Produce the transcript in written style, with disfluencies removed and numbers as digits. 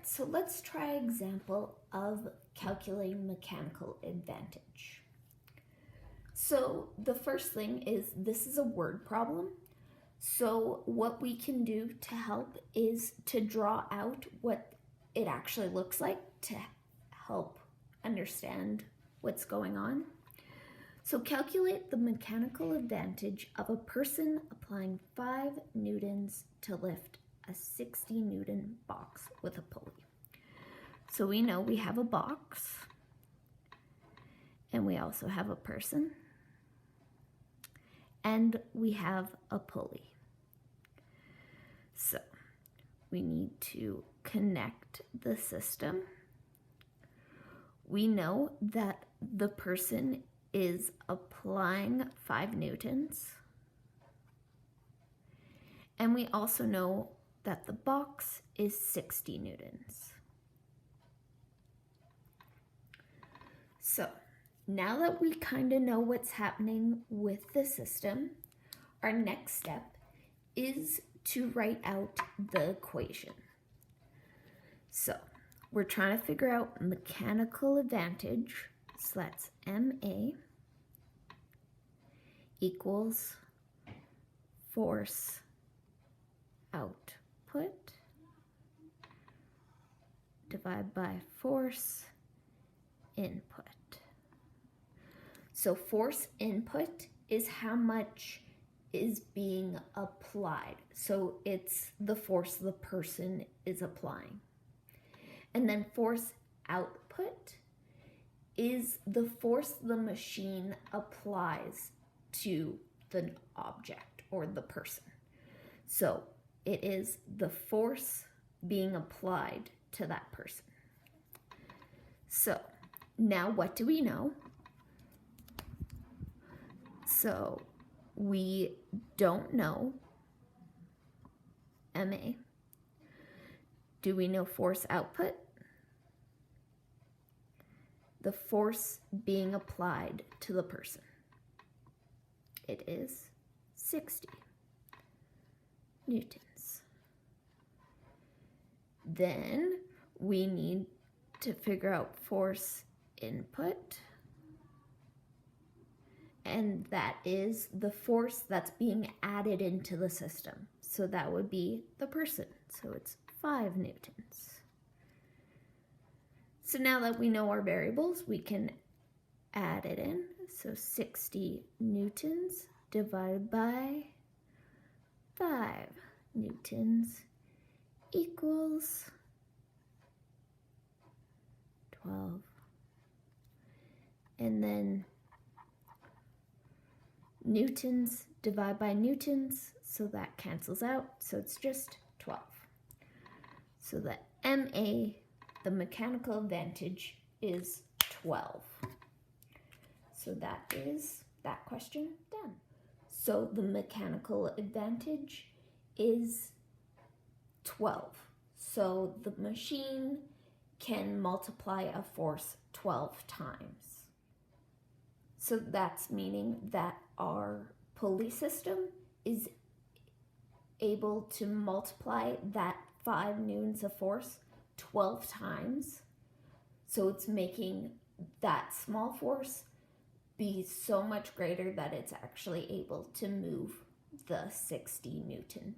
right, so let's try an example of calculating mechanical advantage. So the first thing is this is a word problem. So what we can do to help is to draw out what it actually looks like to help understand what's going on. So calculate the mechanical advantage of a person applying 5 newtons to lift a 60 Newton box with a pulley. So we know we have a box and we also have a person and we have a pulley. So we need to connect the system. We know that the person is applying 5 newtons. And we also know that the box is 60 newtons. So now that we kind of know what's happening with the system, our next step is to write out the equation. So we're trying to figure out mechanical advantage, so that's MA equals force output divided by force input. So force input is how much is being applied. So it's the force the person is applying. And then force output is the force the machine applies to the object or the person. So it is the force being applied to that person. So now what do we know? So we don't know MA. Do we know force output? The force being applied to the person. It is 60 newtons. Then we need to figure out force input, and that is the force that's being added into the system. So that would be the person. So it's 5 newtons. So now that we know our variables, we can add it in. So 60 newtons divided by 5 newtons equals 12. And then newtons divided by newtons, so that cancels out, so it's just 12. So the MA, the mechanical advantage, is 12. So that is that question done. So the mechanical advantage is 12. So the machine can multiply a force 12 times. So that's meaning that our pulley system is able to multiply that 5 newtons of force 12 times. So it's making that small force be so much greater that it's actually able to move the 60 Newton